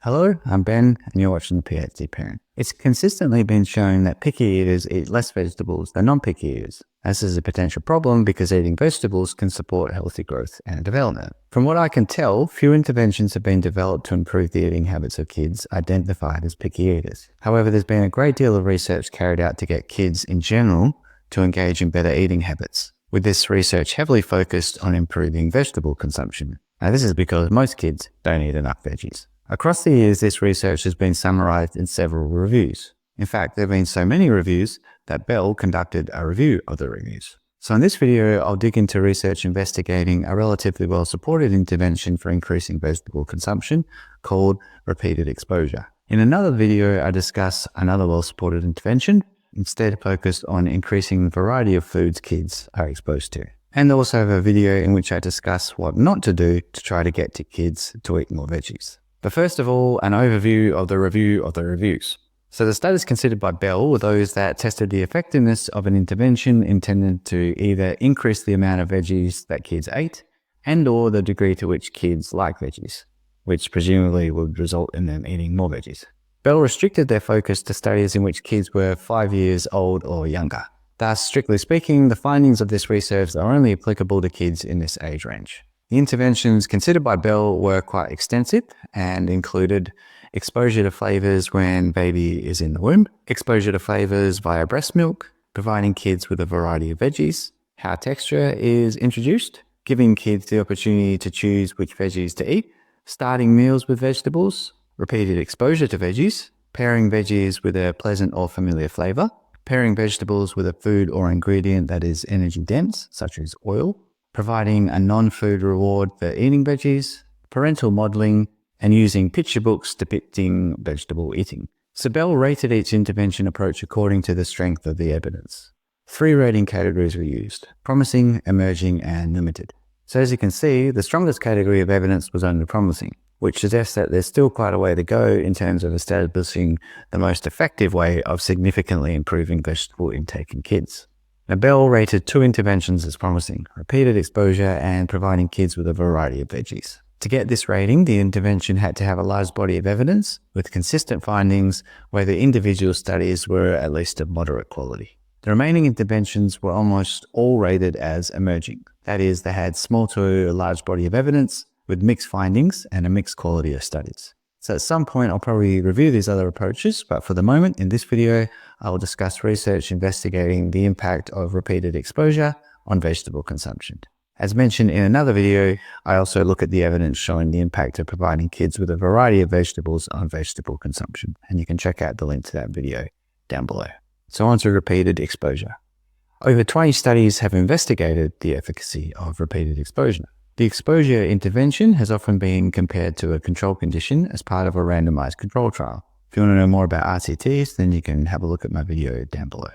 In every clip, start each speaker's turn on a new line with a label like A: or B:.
A: Hello, I'm Ben, and you're watching The PhD Parent. It's consistently been shown that picky eaters eat less vegetables than non-picky eaters. This is a potential problem because eating vegetables can support healthy growth and development. From what I can tell, few interventions have been developed to improve the eating habits of kids identified as picky eaters. However, there's been a great deal of research carried out to get kids in general to engage in better eating habits, with this research heavily focused on improving vegetable consumption. Now, this is because most kids don't eat enough veggies. Across the years, this research has been summarized in several reviews. In fact, there have been so many reviews that Bell conducted a review of the reviews. So in this video, I'll dig into research investigating a relatively well-supported intervention for increasing vegetable consumption called repeated exposure. In another video, I discuss another well-supported intervention, instead focused on increasing the variety of foods kids are exposed to. And also have a video in which I discuss what not to do to try to get to kids to eat more veggies. But first of all, an overview of the review of the reviews. So the studies considered by Bell were those that tested the effectiveness of an intervention intended to either increase the amount of veggies that kids ate and or the degree to which kids like veggies, which presumably would result in them eating more veggies. Bell restricted their focus to studies in which kids were 5 years old or younger. Thus, strictly speaking, the findings of this research are only applicable to kids in this age range. The interventions considered by Bell were quite extensive and included exposure to flavors when baby is in the womb, exposure to flavors via breast milk, providing kids with a variety of veggies, how texture is introduced, giving kids the opportunity to choose which veggies to eat, starting meals with vegetables, repeated exposure to veggies, pairing veggies with a pleasant or familiar flavor, pairing vegetables with a food or ingredient that is energy dense, such as oil, providing a non-food reward for eating veggies, parental modeling, and using picture books depicting vegetable eating. So Bell rated each intervention approach according to the strength of the evidence. 3 rating categories were used: promising, emerging, and limited. So as you can see, the strongest category of evidence was under promising, which suggests that there's still quite a way to go in terms of establishing the most effective way of significantly improving vegetable intake in kids. Now, Bell rated 2 interventions as promising: repeated exposure and providing kids with a variety of veggies. To get this rating, the intervention had to have a large body of evidence with consistent findings where the individual studies were at least of moderate quality. The remaining interventions were almost all rated as emerging. That is, they had small to a large body of evidence with mixed findings and a mixed quality of studies. So at some point, I'll probably review these other approaches, but for the moment, in this video, I will discuss research investigating the impact of repeated exposure on vegetable consumption. As mentioned in another video, I also look at the evidence showing the impact of providing kids with a variety of vegetables on vegetable consumption, and you can check out the link to that video down below. So on to repeated exposure. Over 20 studies have investigated the efficacy of repeated exposure. The exposure intervention has often been compared to a control condition as part of a randomized control trial. If you want to know more about RCTs, then you can have a look at my video down below.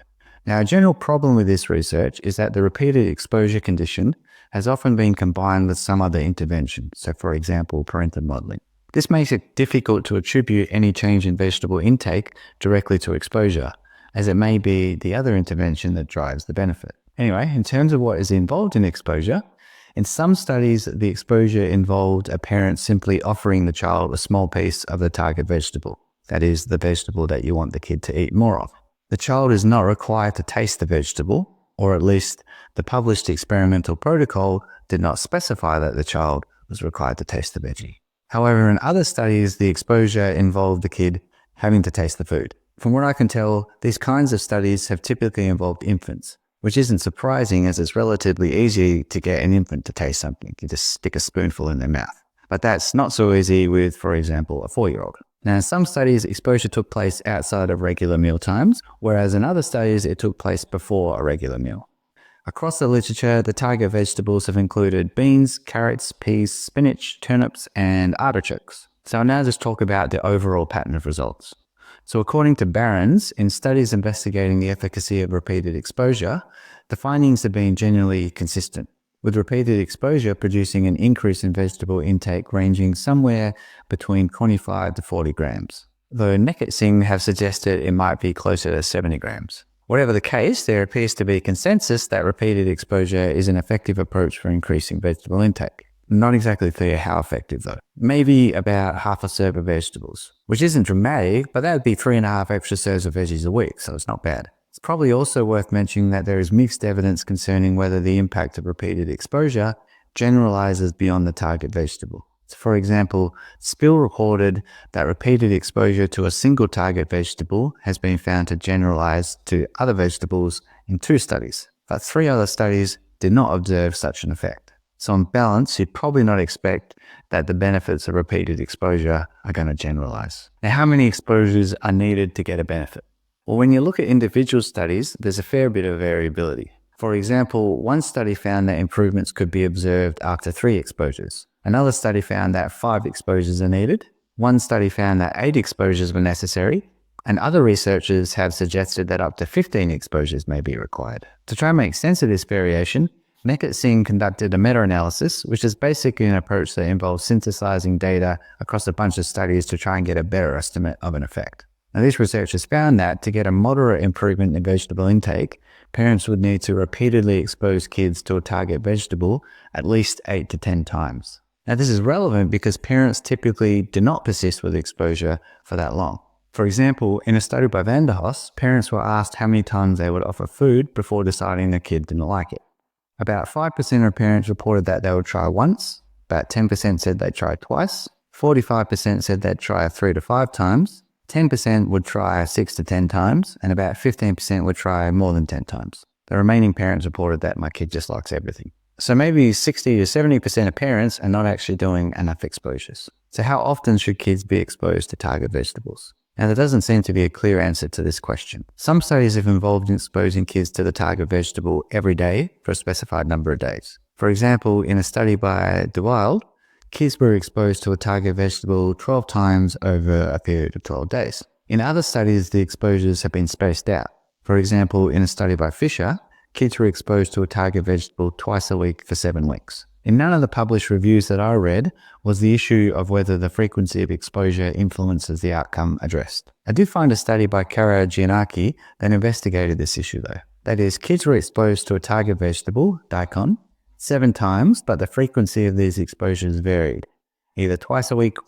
A: Now, a general problem with this research is that the repeated exposure condition has often been combined with some other intervention, so for example, parental modeling. This makes it difficult to attribute any change in vegetable intake directly to exposure, as it may be the other intervention that drives the benefit. Anyway, in terms of what is involved in exposure, in some studies, the exposure involved a parent simply offering the child a small piece of the target vegetable, that is, the vegetable that you want the kid to eat more of. The child is not required to taste the vegetable, or at least the published experimental protocol did not specify that the child was required to taste the veggie. However, in other studies, the exposure involved the kid having to taste the food. From what I can tell, these kinds of studies have typically involved infants, which isn't surprising as it's relatively easy to get an infant to taste something. You just stick a spoonful in their mouth. But that's not so easy with, for example, a 4-year-old. Now, in some studies, exposure took place outside of regular meal times, whereas in other studies, it took place before a regular meal. Across the literature, the target vegetables have included beans, carrots, peas, spinach, turnips, and artichokes. So I'll now just talk about the overall pattern of results. So according to Barron's, in studies investigating the efficacy of repeated exposure, the findings have been generally consistent, with repeated exposure producing an increase in vegetable intake ranging somewhere between 25 to 40 grams, though Neketsing have suggested it might be closer to 70 grams. Whatever the case, there appears to be consensus that repeated exposure is an effective approach for increasing vegetable intake. Not exactly clear how effective though. Maybe about half a serve of vegetables, which isn't dramatic, but that would be 3.5 extra serves of veggies a week, so it's not bad. It's probably also worth mentioning that there is mixed evidence concerning whether the impact of repeated exposure generalizes beyond the target vegetable. So for example, Spill reported that repeated exposure to a single target vegetable has been found to generalize to other vegetables in 2 studies, but 3 other studies did not observe such an effect. So on balance, you'd probably not expect that the benefits of repeated exposure are going to generalize. Now, how many exposures are needed to get a benefit? Well, when you look at individual studies, there's a fair bit of variability. For example, one study found that improvements could be observed after 3 exposures. Another study found that 5 exposures are needed. One study found that 8 exposures were necessary. And other researchers have suggested that up to 15 exposures may be required. To try and make sense of this variation, Mekhat Singh conducted a meta-analysis, which is basically an approach that involves synthesizing data across a bunch of studies to try and get a better estimate of an effect. Now, these researchers found that to get a moderate improvement in vegetable intake, parents would need to repeatedly expose kids to a target vegetable at least 8 to 10 times. Now, this is relevant because parents typically do not persist with exposure for that long. For example, in a study by Van der Haas, parents were asked how many times they would offer food before deciding their kid didn't like it. About 5% of parents reported that they would try once, about 10% said they'd try twice, 45% said they'd try 3 to 5 times, 10% would try 6 to 10 times, and about 15% would try more than 10 times. The remaining parents reported that my kid just likes everything. So maybe 60 to 70% of parents are not actually doing enough exposures. So how often should kids be exposed to target vegetables? Now, there doesn't seem to be a clear answer to this question. Some studies have involved in exposing kids to the target vegetable every day for a specified number of days. For example, in a study by DeWild, kids were exposed to a target vegetable 12 times over a period of 12 days. In other studies, the exposures have been spaced out. For example, in a study by Fisher, kids were exposed to a target vegetable twice a week for 7 weeks. In none of the published reviews that I read was the issue of whether the frequency of exposure influences the outcome addressed. I did find a study by Kara Giannaki that investigated this issue though. That is, kids were exposed to a target vegetable, daikon, 7 times, but the frequency of these exposures varied, either twice a week,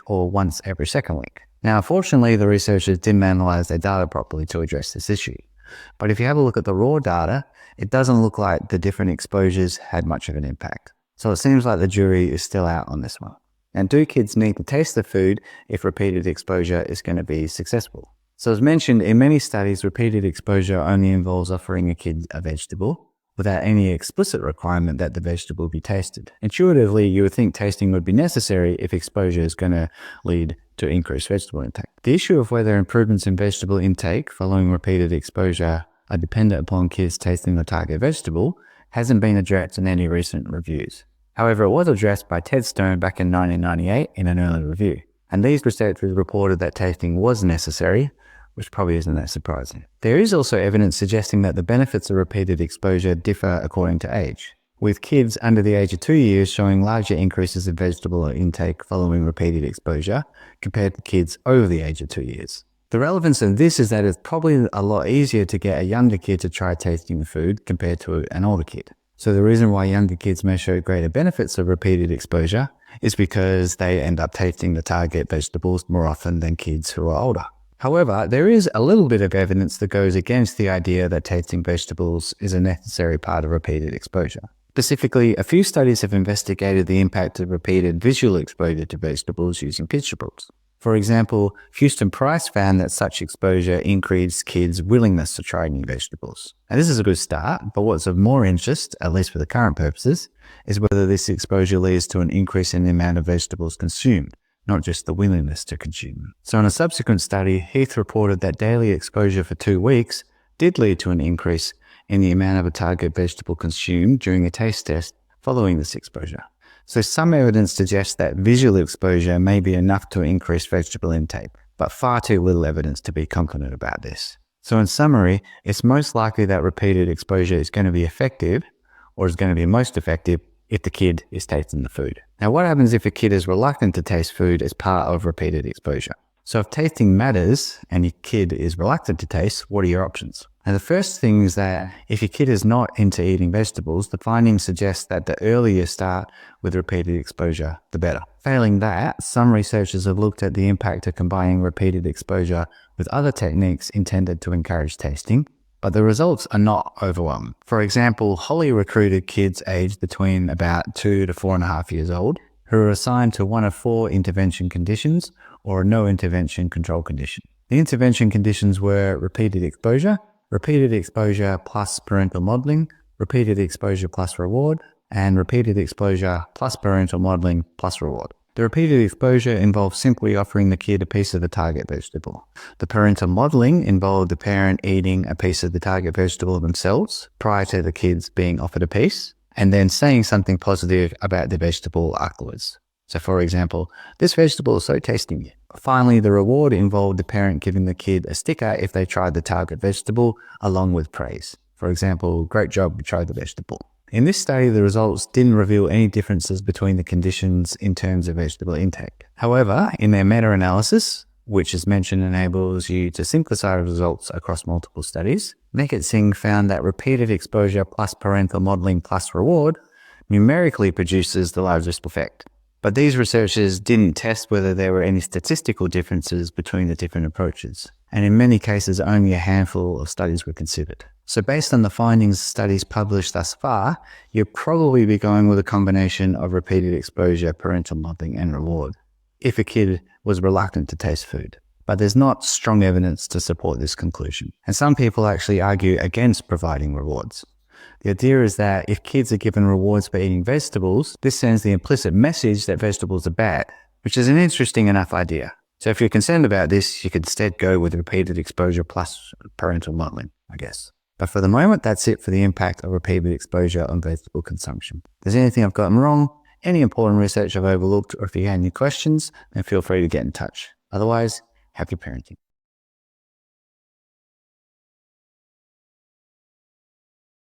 A: or once every second week. Now, unfortunately, the researchers didn't analyze their data properly to address this issue. But if you have a look at the raw data, it doesn't look like the different exposures had much of an impact. So it seems like the jury is still out on this one. And do kids need to taste the food if repeated exposure is going to be successful? So as mentioned, in many studies, repeated exposure only involves offering a kid a vegetable without any explicit requirement that the vegetable be tasted. Intuitively, you would think tasting would be necessary if exposure is going to lead to increased vegetable intake. The issue of whether improvements in vegetable intake following repeated exposure are dependent upon kids tasting the target vegetable hasn't been addressed in any recent reviews. However, it was addressed by Ted Stone back in 1998 in an early review. And these researchers reported that tasting was necessary, which probably isn't that surprising. There is also evidence suggesting that the benefits of repeated exposure differ according to age, with kids under the age of 2 years showing larger increases in vegetable intake following repeated exposure compared to kids over the age of 2 years. The relevance of this is that it's probably a lot easier to get a younger kid to try tasting the food compared to an older kid. So the reason why younger kids may show greater benefits of repeated exposure is because they end up tasting the target vegetables more often than kids who are older. However, there is a little bit of evidence that goes against the idea that tasting vegetables is a necessary part of repeated exposure. Specifically, a few studies have investigated the impact of repeated visual exposure to vegetables using picture books. For example, Houston Price found that such exposure increased kids' willingness to try new vegetables. Now, this is a good start, but what's of more interest, at least for the current purposes, is whether this exposure leads to an increase in the amount of vegetables consumed, not just the willingness to consume. So in a subsequent study, Heath reported that daily exposure for 2 weeks did lead to an increase in the amount of a target vegetable consumed during a taste test following this exposure. So some evidence suggests that visual exposure may be enough to increase vegetable intake, but far too little evidence to be confident about this. So in summary, it's most likely that repeated exposure is going to be effective, or is going to be most effective, if the kid is tasting the food. Now, what happens if a kid is reluctant to taste food as part of repeated exposure? So if tasting matters and your kid is reluctant to taste, what are your options? And the first thing is that if your kid is not into eating vegetables, the findings suggest that the earlier you start with repeated exposure, the better. Failing that, some researchers have looked at the impact of combining repeated exposure with other techniques intended to encourage tasting, but the results are not overwhelming. For example, Holly recruited kids aged between about 2 to 4.5 years old who are assigned to one of 4 intervention conditions or a no intervention control condition. The intervention conditions were repeated exposure plus parental modeling, repeated exposure plus reward, and repeated exposure plus parental modeling plus reward. The repeated exposure involved simply offering the kid a piece of the target vegetable. The parental modeling involved the parent eating a piece of the target vegetable themselves prior to the kids being offered a piece, and then saying something positive about the vegetable afterwards. So for example, this vegetable is so tasty. Finally, the reward involved the parent giving the kid a sticker if they tried the target vegetable along with praise. For example, great job, you tried the vegetable. In this study, the results didn't reveal any differences between the conditions in terms of vegetable intake. However, in their meta-analysis, which as mentioned enables you to synthesize results across multiple studies, Mekit Singh found that repeated exposure plus parental modeling plus reward numerically produces the largest effect. But these researchers didn't test whether there were any statistical differences between the different approaches, and in many cases only a handful of studies were considered. So based on the findings of studies published thus far, you'll probably be going with a combination of repeated exposure, parental modeling, and reward if a kid was reluctant to taste food. But there's not strong evidence to support this conclusion. And some people actually argue against providing rewards. The idea is that if kids are given rewards for eating vegetables, this sends the implicit message that vegetables are bad, which is an interesting enough idea. So if you're concerned about this, you could instead go with repeated exposure plus parental modeling, I guess. But for the moment, that's it for the impact of repeated exposure on vegetable consumption. If there's anything I've gotten wrong, any important research I've overlooked, or if you have any questions, then feel free to get in touch. Otherwise, happy parenting.